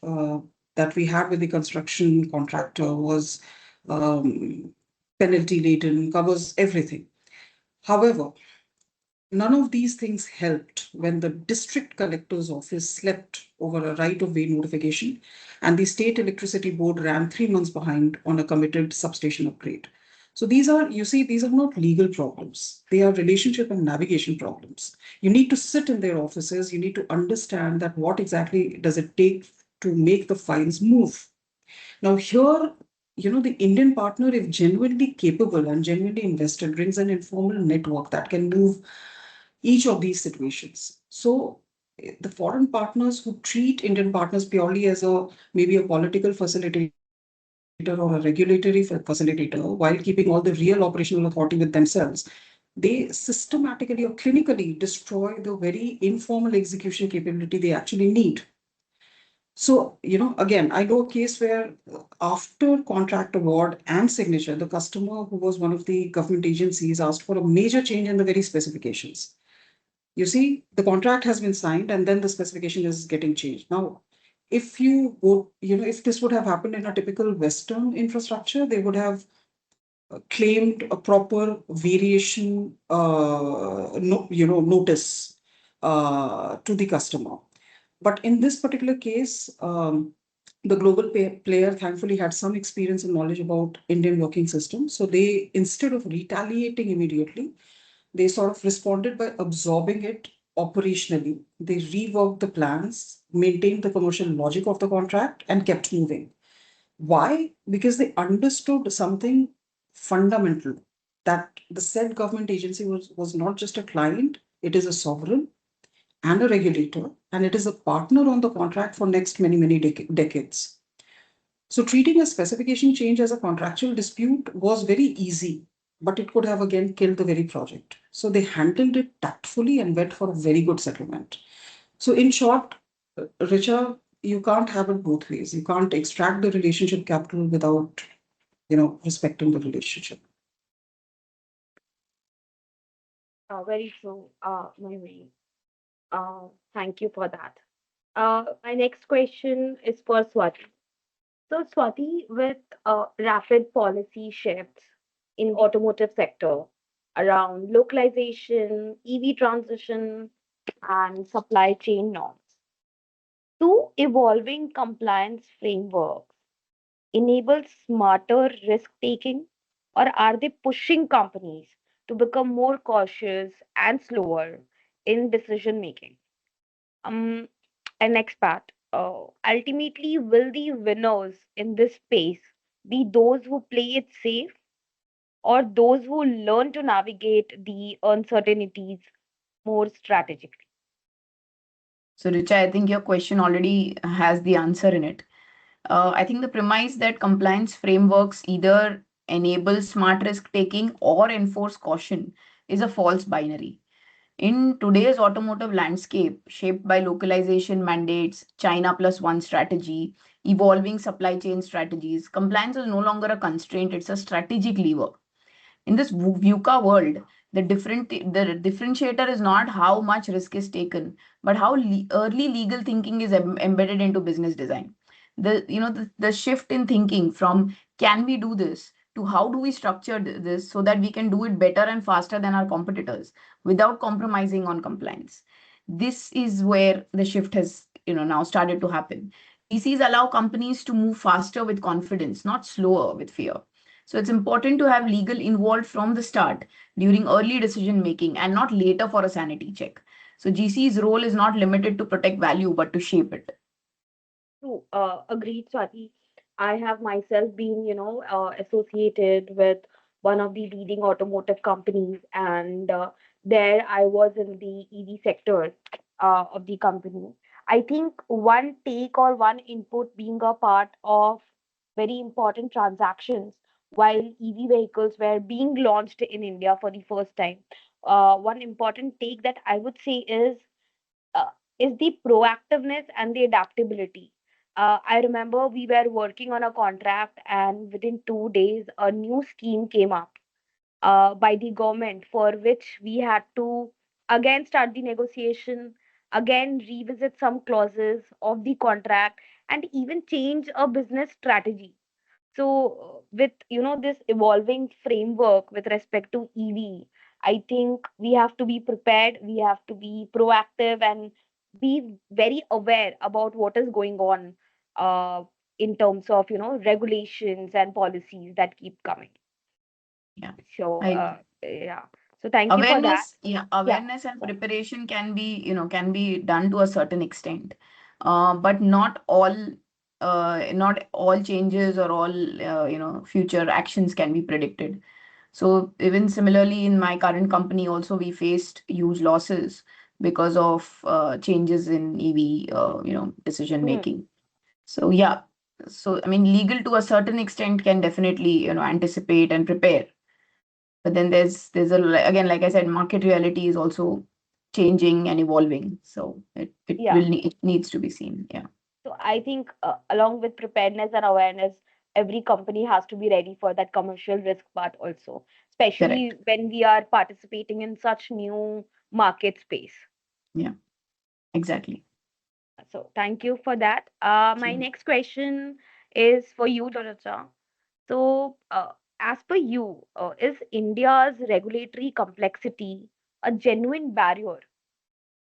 that we had with the construction contractor was um, penalty laden, covers everything. However, none of these things helped when the district collector's office slept over a right of way notification and the state electricity board ran 3 months behind on a committed substation upgrade. So these are not legal problems. They are relationship and navigation problems. You need to sit in their offices. You need to understand that what exactly does it take to make the files move. Now here, the Indian partner, if genuinely capable and genuinely invested, brings an informal network that can move each of these situations. So the foreign partners who treat Indian partners purely as maybe a political facilitator or a regulatory facilitator while keeping all the real operational authority with themselves, they systematically or clinically destroy the very informal execution capability they actually need. So, again, I know a case where after contract award and signature, the customer, who was one of the government agencies, asked for a major change in the very specifications. You see, the contract has been signed and then the specification is getting changed. Now, if you go, if this would have happened in a typical Western infrastructure, they would have claimed a proper variation, no, notice to the customer. But in this particular case, the global player thankfully had some experience and knowledge about Indian working systems. So they, instead of retaliating immediately, they sort of responded by absorbing it operationally. They reworked the plans, maintained the commercial logic of the contract, and kept moving. Why? Because they understood something fundamental, that the said government agency was not just a client, it is a sovereign and a regulator, and it is a partner on the contract for next many, many decades. So treating a specification change as a contractual dispute was very easy, but it could have again killed the very project. So they handled it tactfully and went for a very good settlement. So in short, Richa, you can't have it both ways. You can't extract the relationship capital without, respecting the relationship. Very true, Mayuri. Thank you for that. My next question is for Swathi. So, Swati, with rapid policy shifts in automotive sector around localization, EV transition, and supply chain norms, do evolving compliance frameworks enable smarter risk taking, or are they pushing companies to become more cautious and slower in decision making? Um, an expat. Ultimately, will the winners in this space be those who play it safe or those who learn to navigate the uncertainties more strategically? So, Richa, I think your question already has the answer in it. I think the premise that compliance frameworks either enable smart risk taking or enforce caution is a false binary. In today's automotive landscape, shaped by localization mandates, China plus one strategy, evolving supply chain strategies, compliance is no longer a constraint, it's a strategic lever. In this VUCA world, the differentiator is not how much risk is taken, but how early legal thinking is embedded into business design. The shift in thinking from can we do this to how do we structure this so that we can do it better and faster than our competitors without compromising on compliance. This is where the shift has now started to happen. DCs allow companies to move faster with confidence, not slower with fear. So it's important to have legal involved from the start during early decision making and not later for a sanity check. So GC's role is not limited to protect value but to shape it. True, agreed, Swati. I have myself been, associated with one of the leading automotive companies, and there I was in the EV sector of the company. I think one take or one input being a part of very important transactions while EV vehicles were being launched in India for the first time. One important take that I would say uh, is the proactiveness and the adaptability. I remember we were working on a contract, and within 2 days, a new scheme came up by the government for which we had to again start the negotiation, again revisit some clauses of the contract, and even change a business strategy. So, with this evolving framework with respect to EV, I think we have to be prepared, we have to be proactive, and be very aware about what is going on uh, in terms of regulations and policies that keep coming. Yeah. So, I yeah. So, thank you for that. Yeah. Awareness and preparation can be done to a certain extent, but not all changes or all future actions can be predicted. So even similarly in my current company also we faced huge losses because of changes in EV decision Hmm. making. So yeah, so I mean legal to a certain extent can definitely anticipate and prepare, but then again, like I said, market reality is also changing and evolving, so Yeah. it needs to be seen. Yeah, So I think along with preparedness and awareness, every company has to be ready for that commercial risk part also, especially correct. when we are participating in such new market space. Yeah, exactly. So thank you for that. My So, next question is for you, Dorota. So as per you, is India's regulatory complexity a genuine barrier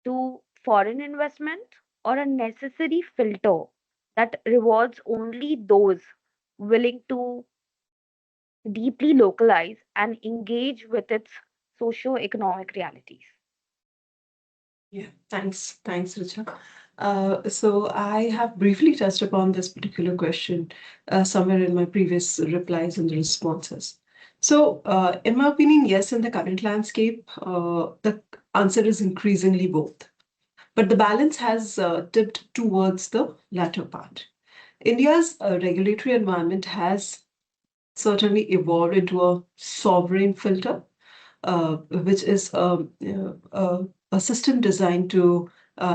to foreign investment or a necessary filter that rewards only those willing to deeply localize and engage with its socio-economic realities? Yeah, thanks. Thanks, Richa. So I have briefly touched upon this particular question somewhere in my previous replies and responses. So, in my opinion, yes, in the current landscape, the answer is increasingly both. But the balance has tipped towards the latter part. India's regulatory environment has certainly evolved into a sovereign filter, which is a system designed to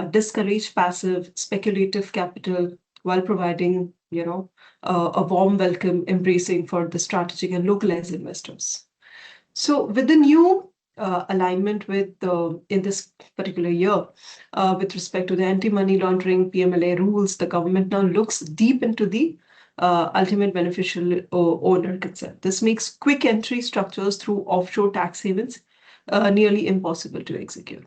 discourage passive speculative capital while providing, a warm welcome embracing for the strategic and localized investors. So with the new alignment with in this particular year with respect to the anti-money laundering PMLA rules, the government now looks deep into the ultimate beneficial owner concept. This makes quick entry structures through offshore tax havens nearly impossible to execute.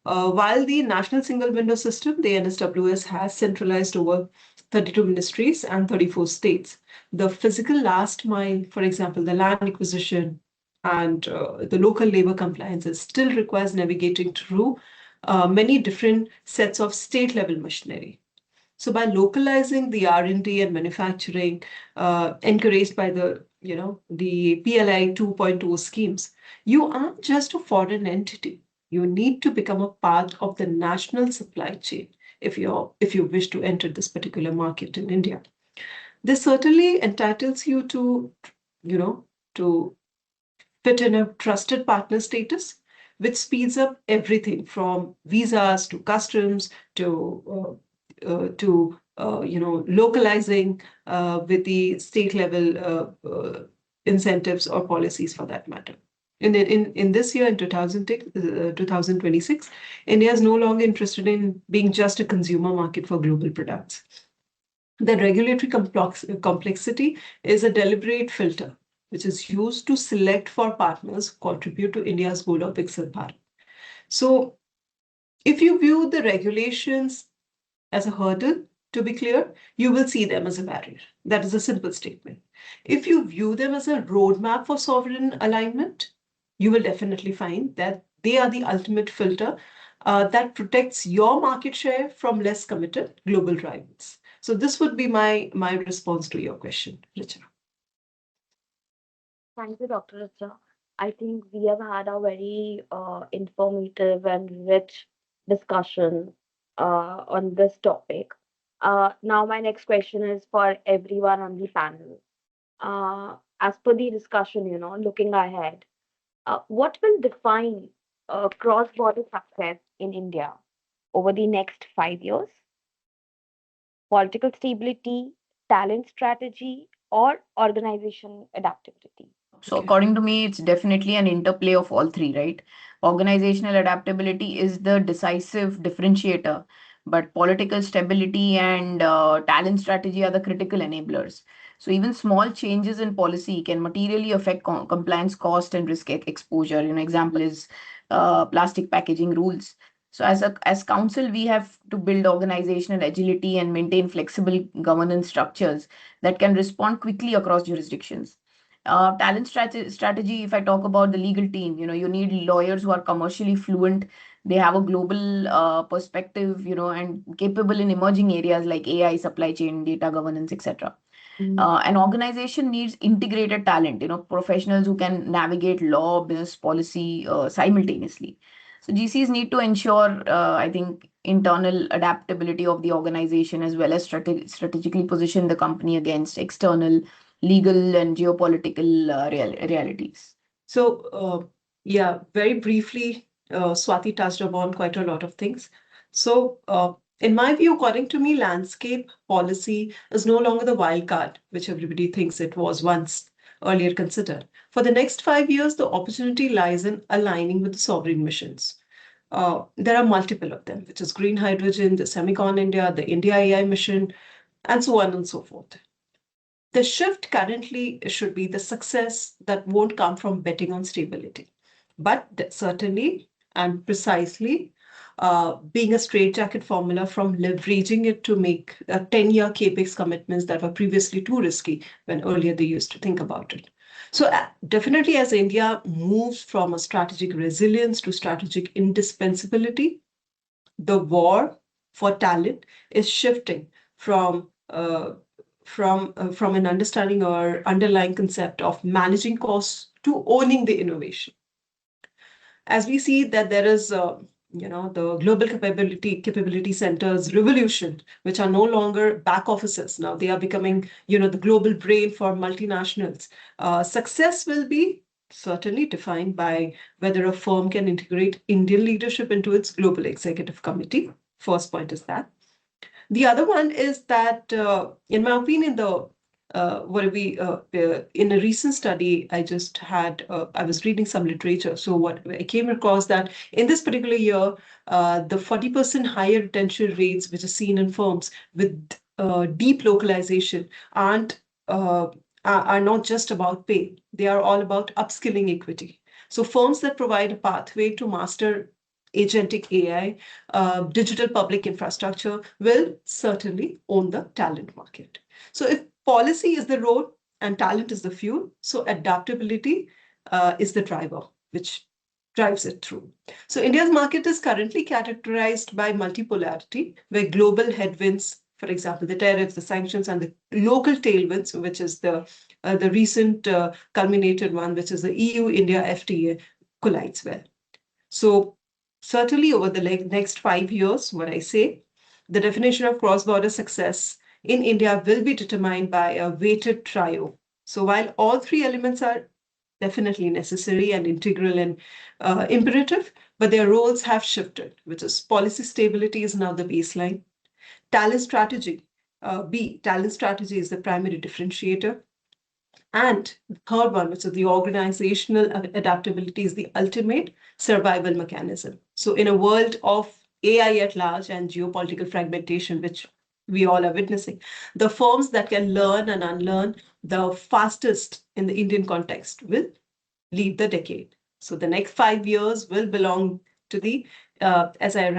While the National Single Window System, the NSWS, has centralized over 32 ministries and 34 states, the physical last mile, for example, the land acquisition and the local labor compliances still requires navigating through many different sets of state level machinery. So by localizing the R&D and manufacturing, encouraged by the PLI 2.0 schemes, you aren't just a foreign entity. You need to become a part of the national supply chain if you wish to enter this particular market in India. This certainly entitles you to fit in a trusted partner status, which speeds up everything from visas to customs to localizing with the state level incentives or policies for that matter. In this year, in 2026, India is no longer interested in being just a consumer market for global products. The regulatory complexity is a deliberate filter, which is used to select for partners who contribute to India's goal of Viksit Bharat. So, if you view the regulations as a hurdle, to be clear, you will see them as a barrier. That is a simple statement. If you view them as a roadmap for sovereign alignment, you will definitely find that they are the ultimate filter that protects your market share from less committed global rivals. So this would be my response to your question, Richa. Thank you, Dr. Richa. I think we have had a very informative and rich discussion on this topic. Now, my next question is for everyone on the panel. As per the discussion, looking ahead, what will define cross-border success in India over the next 5 years? Political stability, talent strategy, or organization adaptability? So Okay. according to me, it's definitely an interplay of all three, right? Organizational adaptability is the decisive differentiator, but political stability and talent strategy are the critical enablers. So even small changes in policy can materially affect compliance cost and risk exposure. Example is plastic packaging rules. So as council, we have to build organizational agility and maintain flexible governance structures that can respond quickly across jurisdictions. Talent strategy, if I talk about the legal team, you need lawyers who are commercially fluent. They have a global perspective, and capable in emerging areas like AI, supply chain, data governance, etc. An organization needs integrated talent, professionals who can navigate law, business, policy simultaneously. So GCs need to ensure, I think, internal adaptability of the organization as well as strategically position the company against external legal and geopolitical realities. So, yeah, very briefly, Swathi touched upon quite a lot of things. So, in my view, according to me, landscape policy is no longer the wild card, which everybody thinks it was once earlier considered. For the next 5 years, the opportunity lies in aligning with the sovereign missions. There are multiple of them, which is green hydrogen, the Semicon India, the India AI mission, and so on and so forth. The shift currently should be the success that won't come from betting on stability, but certainly and precisely being a straitjacket formula from leveraging it to make 10-year capex commitments that were previously too risky when earlier they used to think about it. So definitely as India moves from a strategic resilience to strategic indispensability, the war for talent is shifting from an understanding or underlying concept of managing costs to owning the innovation. As we see that there is the global capability centers revolution, which are no longer back offices. Now they are becoming the global brain for multinationals. Success will be certainly defined by whether a firm can integrate Indian leadership into its global executive committee. First point is that. The other one is that, in my opinion, the what are we in a recent study I just had I was reading some literature, so what I came across that in this particular year the 40% higher retention rates which are seen in firms with deep localization aren't are not just about pay, they are all about upskilling equity. So firms that provide a pathway to master agentic AI, digital public infrastructure will certainly own the talent market. So if policy is the road and talent is the fuel, so adaptability is the driver, which drives it through. So India's market is currently characterized by multipolarity, where global headwinds, for example, the tariffs, the sanctions, and the local tailwinds, which is the recent culminated one, which is the EU-India FTA, collides well. So certainly over the next 5 years, what I say, the definition of cross-border success in India will be determined by a weighted trio. So while all three elements are definitely necessary and integral and imperative, but their roles have shifted, which is policy stability is now the baseline. Talent strategy, talent strategy is the primary differentiator. And the third one, which is the organizational adaptability, is the ultimate survival mechanism. So, in a world of AI at large and geopolitical fragmentation, which we all are witnessing, the firms that can learn and unlearn the fastest in the Indian context will lead the decade. So, the next 5 years will belong to the, as I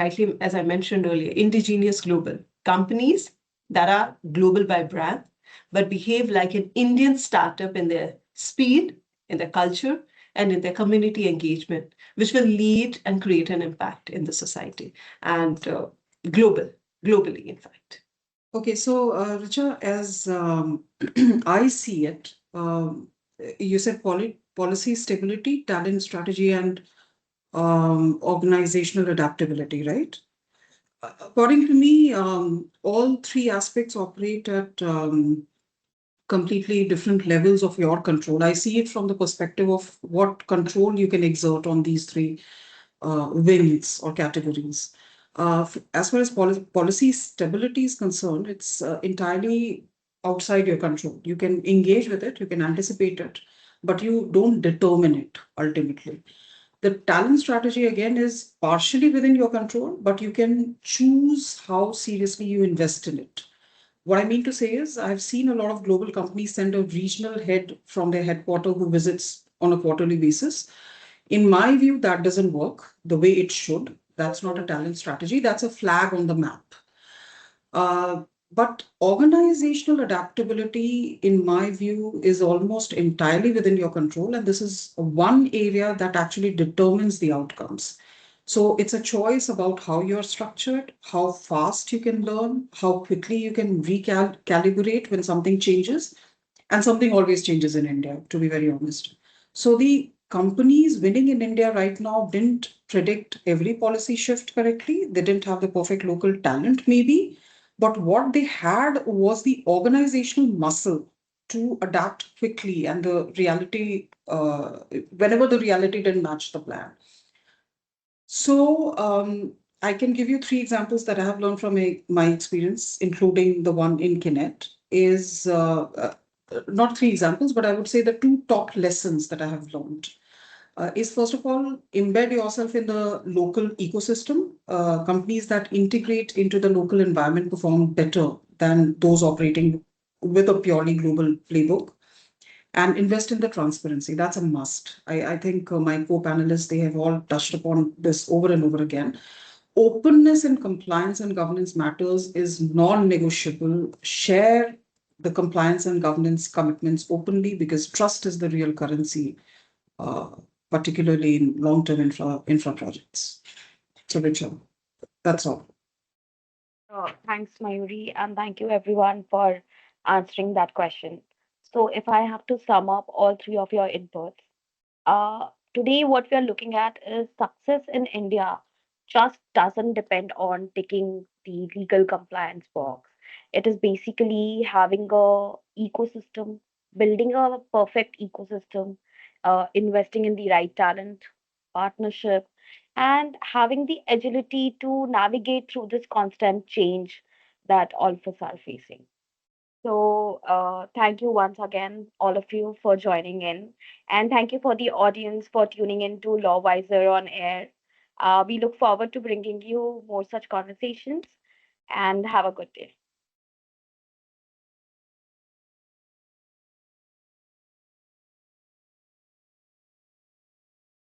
mentioned earlier, indigenous global companies that are global by brand but behave like an Indian startup in their speed, in their culture, and in their community engagement, which will lead and create an impact in the society and globally, in fact. Okay, so Richa, as I see it, you said policy stability, talent strategy, and organizational adaptability, right? According to me, all three aspects operate at completely different levels of your control. I see it from the perspective of what control you can exert on these three wings or categories. As far as policy stability is concerned, it's entirely outside your control. You can engage with it, you can anticipate it, but you don't determine it ultimately. The talent strategy again is partially within your control, but you can choose how seriously you invest in it. What I mean to say is, I've seen a lot of global companies send a regional head from their headquarters who visits on a quarterly basis. In my view, that doesn't work the way it should. That's not a talent strategy, that's a flag on the map. But organizational adaptability, in my view, is almost entirely within your control. And this is one area that actually determines the outcomes. So it's a choice about how you're structured, how fast you can learn, how quickly you can recalibrate when something changes. And something always changes in India, to be very honest. So the companies winning in India right now didn't predict every policy shift correctly. They didn't have the perfect local talent, maybe. But what they had was the organizational muscle to adapt quickly and the reality, whenever the reality didn't match the plan. So I can give you three examples that I have learned from my experience, including the one in Kinet. Is not three examples, but I would say the two top lessons that I have learned. Is first of all, embed yourself in the local ecosystem. Companies that integrate into the local environment perform better than those operating with a purely global playbook. And invest in the transparency. That's a must. I think my co-panelists, they have all touched upon this over and over again. Openness in compliance and governance matters is non-negotiable. Share the compliance and governance commitments openly because trust is the real currency, uh, particularly in long-term infra projects. So, Richa, that's all. Thanks, Mayuri, and thank you everyone for answering that question. So, if I have to sum up all three of your inputs, today what we are looking at is success in India just doesn't depend on ticking the legal compliance box. It is basically having a ecosystem, building a perfect ecosystem, investing in the right talent, partnership, and having the agility to navigate through this constant change that all of us are facing. So, thank you once again, all of you, for joining in. And thank you for the audience for tuning in to Law Wiser on Air. We look forward to bringing you more such conversations and have a good day.